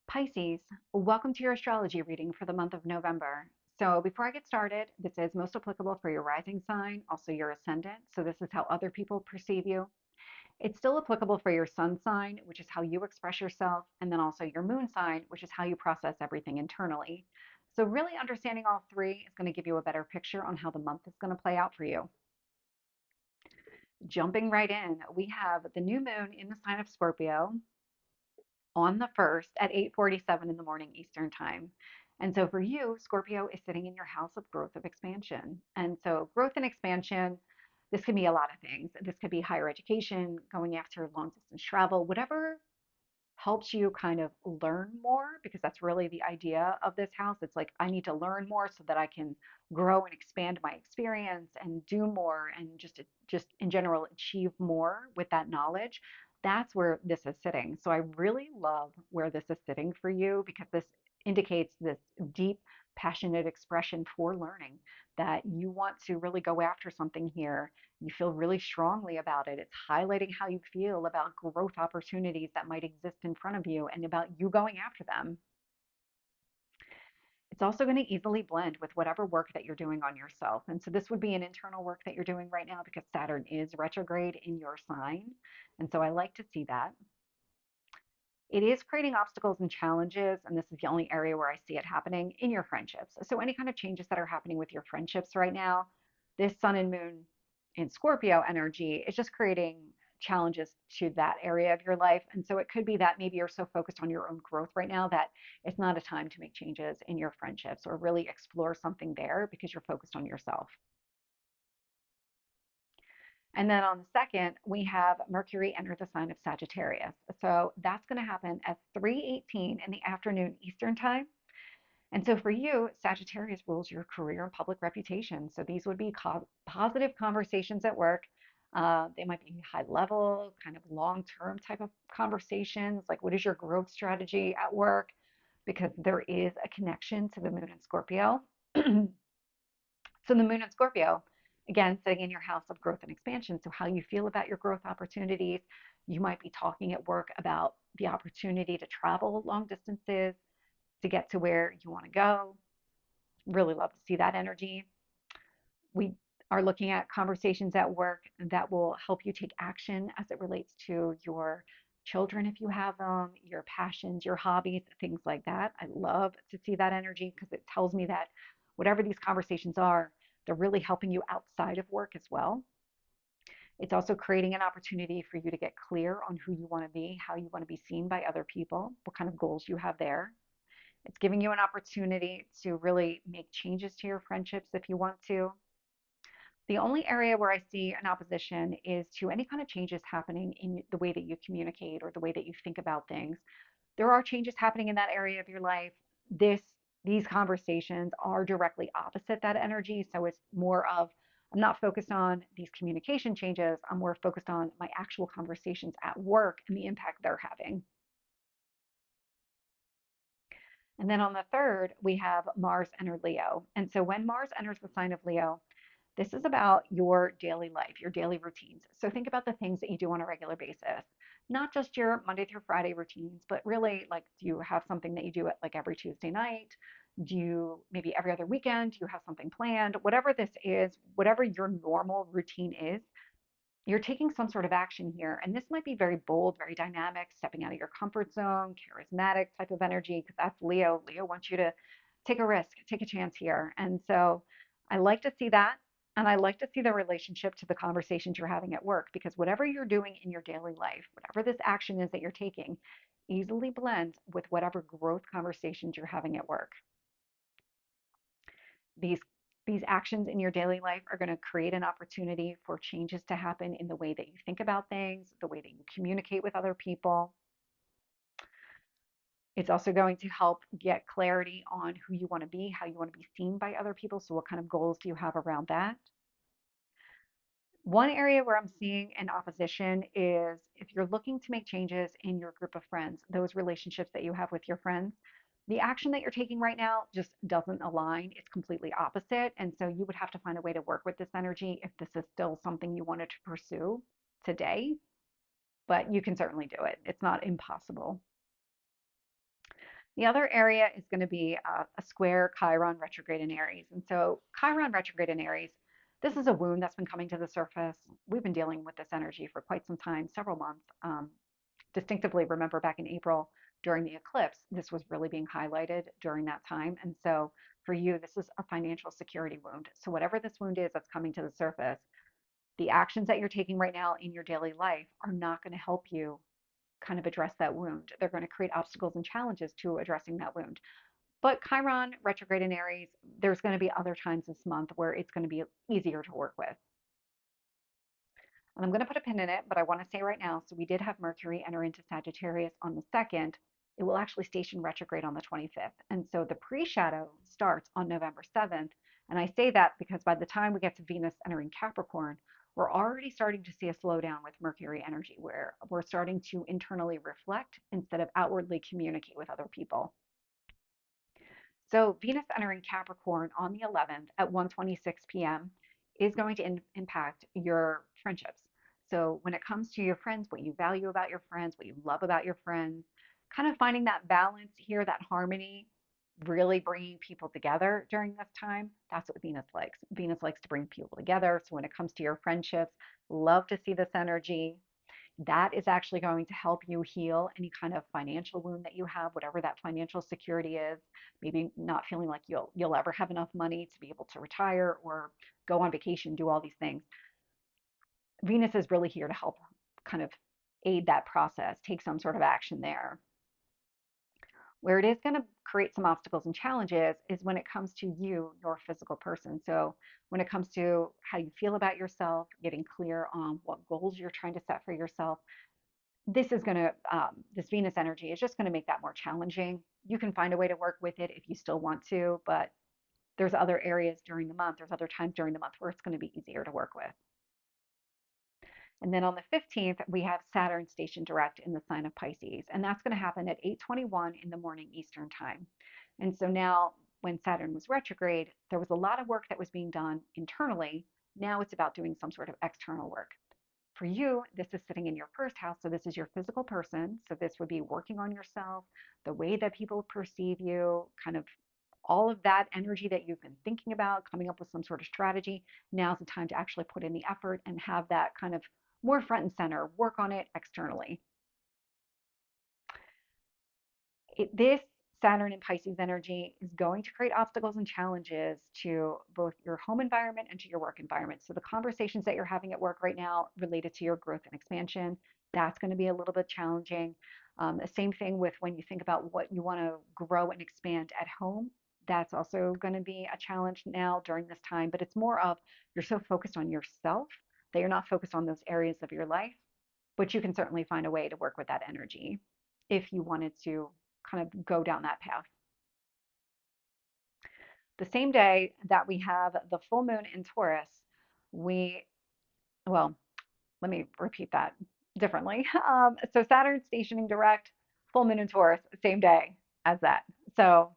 Pisces, welcome to your astrology reading for the month of November. So, before I get started, this is most applicable for your rising sign, also your ascendant. So, this is how other people perceive you. It's still applicable for your sun sign, which is how you express yourself, and then also your moon sign, which is how you process everything internally. So, really understanding all three is going to give you a better picture on how the month is going to play out for you. Jumping right in, we have the new moon in the sign of Scorpio on the 1st at 8:47 in the morning Eastern time. And so for you, Scorpio is sitting in your house of growth of expansion. And so growth and expansion, this can be a lot of things. This could be higher education, going after long distance travel, whatever helps you kind of learn more, because that's really the idea of this house. It's like I need to learn more so that I can grow and expand my experience and do more and just in general achieve more with that knowledge. That's where this is sitting. So I really love where this is sitting for you, because this indicates this deep passionate expression for learning, that you want to really go after something here. You feel really strongly about it. It's highlighting how you feel about growth opportunities that might exist in front of you and about you going after them. It's also going to easily blend with whatever work that you're doing on yourself. And so this would be an internal work that you're doing right now, because Saturn is retrograde in your sign. And so I like to see that. It is creating obstacles and challenges, and this is the only area where I see it happening in your friendships. So any kind of changes that are happening with your friendships right now, this sun and moon in Scorpio energy is just creating challenges to that area of your life. And so it could be that maybe you're so focused on your own growth right now that it's not a time to make changes in your friendships or really explore something there, because you're focused on yourself. And then on the second, we have Mercury enter the sign of Sagittarius. So that's going to happen at 3:18 in the afternoon Eastern time. And so for you, Sagittarius rules your career and public reputation. So these would be positive conversations at work. They might be high level, kind of long term type of conversations, like what is your growth strategy at work? Because there is a connection to the moon in Scorpio. So the moon in Scorpio, again, sitting in your house of growth and expansion. So how you feel about your growth opportunities. You might be talking at work about the opportunity to travel long distances to get to where you want to go. Really love to see that energy. We are looking at conversations at work that will help you take action as it relates to your children, if you have them, your passions, your hobbies, things like that. I love to see that energy, because it tells me that whatever these conversations are, they're really helping you outside of work as well. It's also creating an opportunity for you to get clear on who you want to be, how you want to be seen by other people, what kind of goals you have there. It's giving you an opportunity to really make changes to your friendships if you want to. The only area where I see an opposition is to any kind of changes happening in the way that you communicate or the way that you think about things. There are changes happening in that area of your life. This these conversations are directly opposite that energy. So it's more of, I'm not focused on these communication changes. I'm more focused on my actual conversations at work and the impact they're having. And then on the third, we have Mars enter Leo. And so when Mars enters the sign of Leo, this is about your daily life, your daily routines. So think about the things that you do on a regular basis, not just your Monday through Friday routines, but really, like, do you have something that you do at like every Tuesday night? Do you maybe every other weekend? Do you have something planned? Whatever this is, whatever your normal routine is, you're taking some sort of action here. And this might be very bold, very dynamic, stepping out of your comfort zone, charismatic type of energy, because that's Leo. Leo wants you to take a risk, take a chance here. And so I like to see that. And I like to see the relationship to the conversations you're having at work, because whatever you're doing in your daily life, whatever this action is that you're taking, easily blends with whatever growth conversations you're having at work. These these actions in your daily life are going to create an opportunity for changes to happen in the way that you think about things, the way that you communicate with other people. It's also going to help get clarity on who you want to be, how you want to be seen by other people. So, what kind of goals do you have around that? One area where I'm seeing an opposition is if you're looking to make changes in your group of friends, those relationships that you have with your friends, the action that you're taking right now just doesn't align. It's completely opposite. And so you would have to find a way to work with this energy if this is still something you wanted to pursue today, but you can certainly do it. It's not impossible. The other area is going to be a square Chiron retrograde in Aries. And so Chiron retrograde in Aries, this is a wound that's been coming to the surface. We've been dealing with this energy for quite some time, several months. Distinctively remember back in April during the eclipse, this was really being highlighted during that time. And so for you, this is a financial security wound. So whatever this wound is that's coming to the surface, the actions that you're taking right now in your daily life are not going to help you kind of address that wound. They're going to create obstacles and challenges to addressing that wound. But Chiron retrograde in Aries, there's going to be other times this month where it's going to be easier to work with. And I'm going to put a pin in it, but I want to say right now, so we did have Mercury enter into Sagittarius on the 2nd. It will actually station retrograde on the 25th. And so the pre-shadow starts on November 7th. And I say that because by the time we get to Venus entering Capricorn, we're already starting to see a slowdown with Mercury energy where we're starting to internally reflect instead of outwardly communicate with other people. So Venus entering Capricorn on the 11th at 1:26 p.m. is going to impact your friendships. So when it comes to your friends, what you value about your friends, what you love about your friends, kind of finding that balance here, that harmony, really bringing people together during this time. That's what Venus likes. Venus likes to bring people together. So when it comes to your friendships, love to see this energy. That is actually going to help you heal any kind of financial wound that you have, whatever that financial security is. Maybe not feeling like you'll ever have enough money to be able to retire or go on vacation, do all these things. Venus is really here to help kind of aid that process, take some sort of action there. Where it is going to create some obstacles and challenges is when it comes to you, your physical person. So when it comes to how you feel about yourself, getting clear on what goals you're trying to set for yourself, this is going to, this Venus energy is just going to make that more challenging. You can find a way to work with it if you still want to, but there's other areas during the month, there's other times during the month where it's going to be easier to work with. And then on the 15th, we have Saturn stationed direct in the sign of Pisces, and that's going to happen at 8:21 in the morning Eastern time. And so now, when Saturn was retrograde, there was a lot of work that was being done internally. Now it's about doing some sort of external work. For you, this is sitting in your first house, so this is your physical person. So this would be working on yourself, the way that people perceive you, kind of all of that energy that you've been thinking about, coming up with some sort of strategy. Now's the time to actually put in the effort and have that kind of more front and center, work on it externally. This Saturn and Pisces energy is going to create obstacles and challenges to both your home environment and to your work environment. So the conversations that you're having at work right now related to your growth and expansion, that's going to be a little bit challenging. The same thing with when you think about what you want to grow and expand at home. That's also going to be a challenge now during this time, but it's more of you're so focused on yourself that you're not focused on those areas of your life, but you can certainly find a way to work with that energy if you wanted to kind of go down that path. The same day that we have the full moon in Taurus, we, well, let me repeat that differently. So Saturn stationing direct, full moon in Taurus, same day as that. So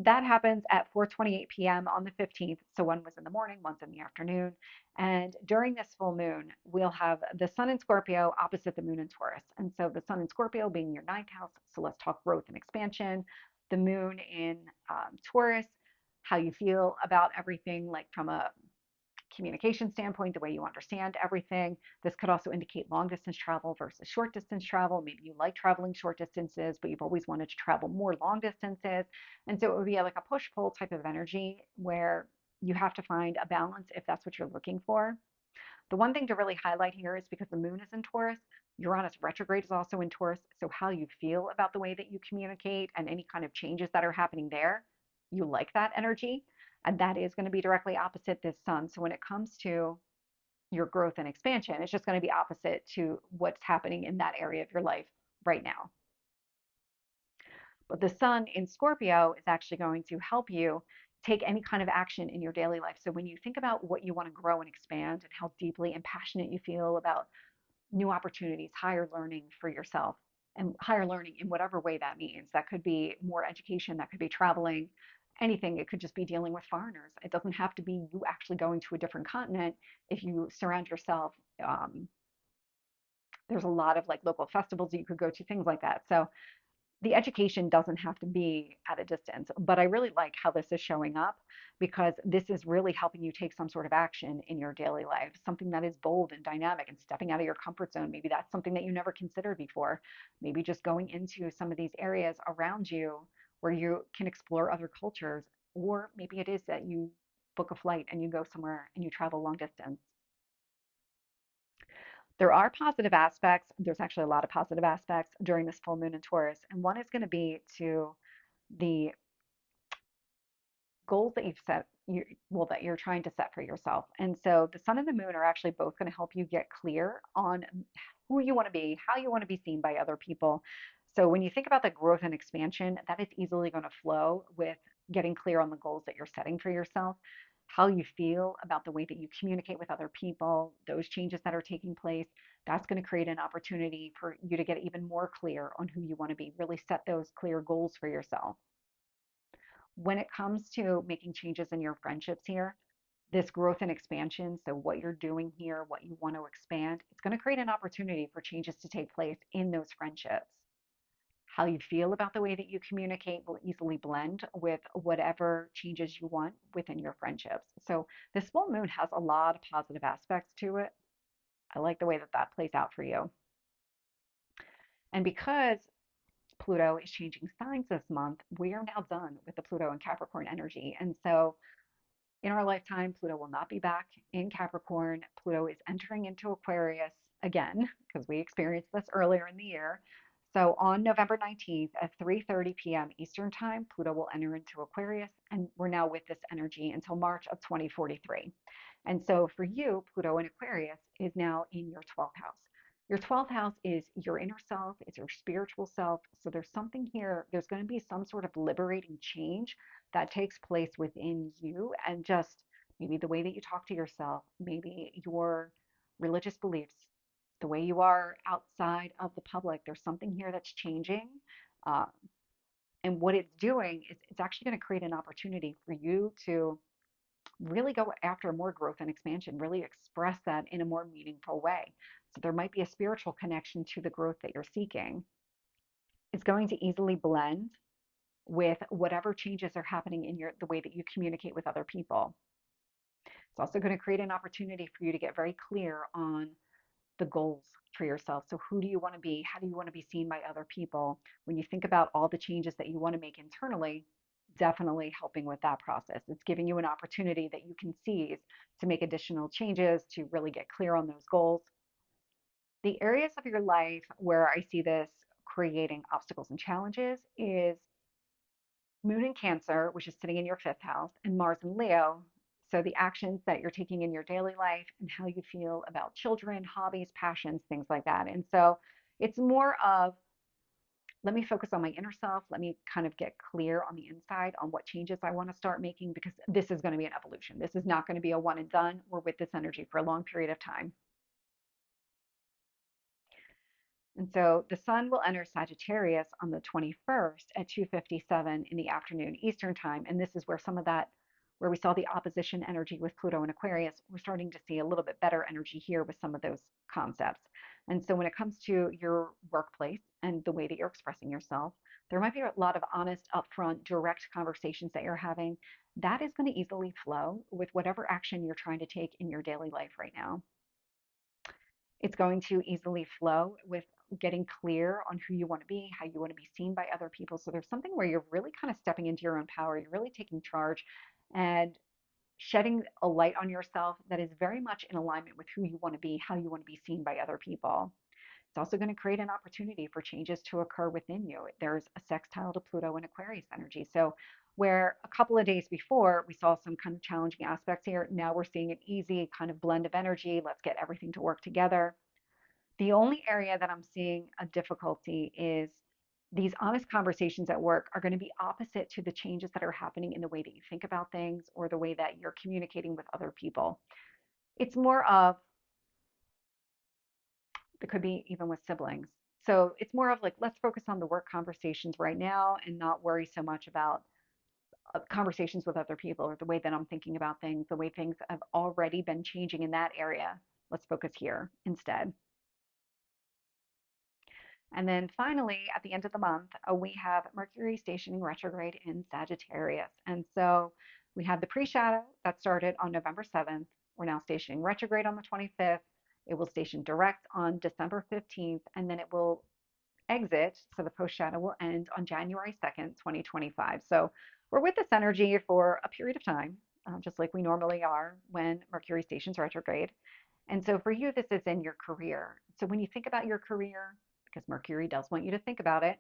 that happens at 4:28 p.m. on the 15th. So one was in the morning, one's in the afternoon. And during this full moon, we'll have the sun in Scorpio opposite the moon in Taurus. And so the sun in Scorpio being your ninth house. So let's talk growth and expansion. The moon in Taurus, how you feel about everything, like from a communication standpoint, the way you understand everything. This could also indicate long distance travel versus short distance travel. Maybe you like traveling short distances, but you've always wanted to travel more long distances. And so it would be like a push pull type of energy where you have to find a balance if that's what you're looking for. The one thing to really highlight here is because the moon is in Taurus, Uranus retrograde is also in Taurus. So how you feel about the way that you communicate and any kind of changes that are happening there, you like that energy. And that is going to be directly opposite this sun. So when it comes to your growth and expansion, it's just going to be opposite to what's happening in that area of your life right now. But the sun in Scorpio is actually going to help you take any kind of action in your daily life. So when you think about what you want to grow and expand and how deeply and passionate you feel about new opportunities, higher learning for yourself, and higher learning in whatever way that means. That could be more education, that could be traveling, anything. It could just be dealing with foreigners. It doesn't have to be you actually going to a different continent. If you surround yourself, there's a lot of like local festivals that you could go to, things like that. So the education doesn't have to be at a distance, but I really like how this is showing up because this is really helping you take some sort of action in your daily life, something that is bold and dynamic and stepping out of your comfort zone. Maybe that's something that you never considered before. Maybe just going into some of these areas around you where you can explore other cultures, or maybe it is that you book a flight and you go somewhere and you travel long distance. There are positive aspects. There's actually a lot of positive aspects during this full moon in Taurus, and one is going to be to the goals that you've set, that you're trying to set for yourself. And so the sun and the moon are actually both going to help you get clear on who you want to be, how you want to be seen by other people. So when you think about the growth and expansion, that is easily going to flow with getting clear on the goals that you're setting for yourself, how you feel about the way that you communicate with other people, those changes that are taking place. That's going to create an opportunity for you to get even more clear on who you want to be, really set those clear goals for yourself. When it comes to making changes in your friendships here, this growth and expansion, so what you're doing here, what you want to expand, it's going to create an opportunity for changes to take place in those friendships. How you feel about the way that you communicate will easily blend with whatever changes you want within your friendships. So this full moon has a lot of positive aspects to it. I like the way that that plays out for you. And because Pluto is changing signs this month, we are now done with the Pluto and Capricorn energy. And so in our lifetime, Pluto will not be back in Capricorn. Pluto is entering into Aquarius again because we experienced this earlier in the year. So on November 19th at 3:30 p.m. Eastern Time, Pluto will enter into Aquarius, and we're now with this energy until March of 2043. And so for you, Pluto in Aquarius is now in your 12th house. Your 12th house is your inner self, it's your spiritual self. So there's something here, there's going to be some sort of liberating change that takes place within you, and just maybe the way that you talk to yourself, maybe your religious beliefs, the way you are outside of the public. There's something here that's changing. Uh, and what it's doing is it's actually going to create an opportunity for you to really go after more growth and expansion, really express that in a more meaningful way. So there might be a spiritual connection to the growth that you're seeking. It's going to easily blend with whatever changes are happening in the way that you communicate with other people. It's also going to create an opportunity for you to get very clear on the goals for yourself. So who do you want to be? How do you want to be seen by other people? When you think about all the changes that you want to make internally, definitely helping with that process. It's giving you an opportunity that you can seize to make additional changes, to really get clear on those goals. The areas of your life where I see this creating obstacles and challenges is Moon in Cancer, which is sitting in your fifth house, and Mars in Leo. So the actions that you're taking in your daily life and how you feel about children, hobbies, passions, things like that. And so it's more of, let me focus on my inner self. Let me kind of get clear on the inside on what changes I want to start making, because this is going to be an evolution. This is not going to be a one and done. We're with this energy for a long period of time. And so the sun will enter Sagittarius on the 21st at 2:57 in the afternoon Eastern time. And this is where some of that, where we saw the opposition energy with Pluto and Aquarius, we're starting to see a little bit better energy here with some of those concepts. And so when it comes to your workplace and the way that you're expressing yourself, there might be a lot of honest, upfront, direct conversations that you're having. That is going to easily flow with whatever action you're trying to take in your daily life right now. It's going to easily flow with getting clear on who you want to be, how you want to be seen by other people. So there's something where you're really kind of stepping into your own power. You're really taking charge and shedding a light on yourself that is very much in alignment with who you want to be, how you want to be seen by other people. It's also going to create an opportunity for changes to occur within you. There's a sextile to Pluto and Aquarius energy. So where a couple of days before we saw some kind of challenging aspects here, now we're seeing an easy kind of blend of energy. Let's get everything to work together. The only area that I'm seeing a difficulty is these honest conversations at work are going to be opposite to the changes that are happening in the way that you think about things or the way that you're communicating with other people. It's more of, it could be even with siblings. So it's more of like, let's focus on the work conversations right now and not worry so much about conversations with other people or the way that I'm thinking about things, the way things have already been changing in that area. Let's focus here instead. And then finally, at the end of the month, we have Mercury stationing retrograde in Sagittarius. And so we have the pre-shadow that started on November 7th. We're now stationing retrograde on the 25th. It will station direct on December 15th, and then it will exit. So the post shadow will end on January 2nd, 2025. So we're with this energy for a period of time, just like we normally are when Mercury stations retrograde. And so for you, this is in your career. So when you think about your career, because Mercury does want you to think about it,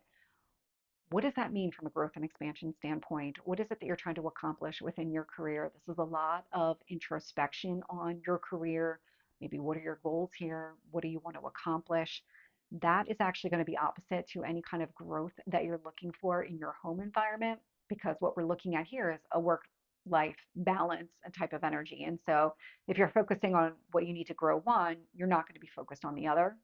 what does that mean from a growth and expansion standpoint? What is it that you're trying to accomplish within your career? This is a lot of introspection on your career. Maybe what are your goals here? What do you want to accomplish? That is actually going to be opposite to any kind of growth that you're looking for in your home environment, because what we're looking at here is a work life balance and type of energy. And so if you're focusing on what you need to grow one, you're not going to be focused on the other.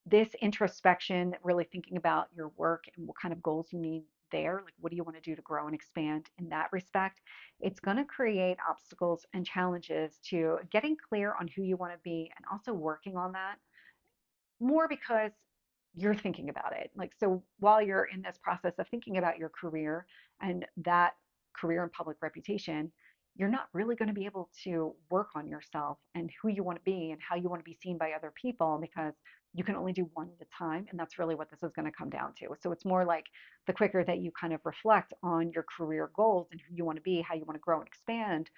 This introspection, really thinking about your work and what kind of goals you need there, like what do you want to do to grow and expand in that respect, it's going to create obstacles and challenges to getting clear on who you want to be and also working on that more because you're thinking about it. Like, so while you're in this process of thinking about your career and that career and public reputation, you're not really going to be able to work on yourself and who you want to be and how you want to be seen by other people because you can only do one at a time. And that's really what this is going to come down to. So it's more like the quicker that you kind of reflect on your career goals and who you want to be, how you want to grow and expand,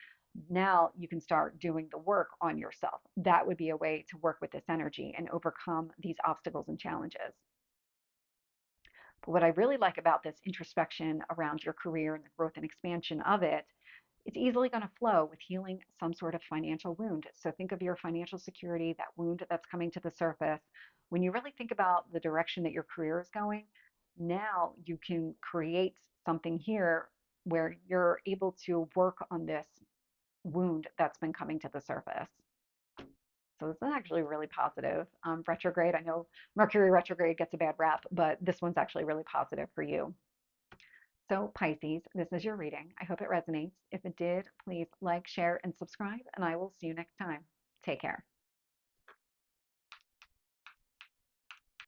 now you can start doing the work on yourself. That would be a way to work with this energy and overcome these obstacles and challenges. But what I really like about this introspection around your career and the growth and expansion of it, it's easily going to flow with healing some sort of financial wound. So think of your financial security, that wound that's coming to the surface. When you really think about the direction that your career is going, now you can create something here where you're able to work on this wound that's been coming to the surface. So this is actually really positive. Retrograde, I know Mercury retrograde gets a bad rap, but this one's actually really positive for you. So Pisces, this is your reading. I hope it resonates. If it did, please like, share, and subscribe, and I will see you next time. Take care.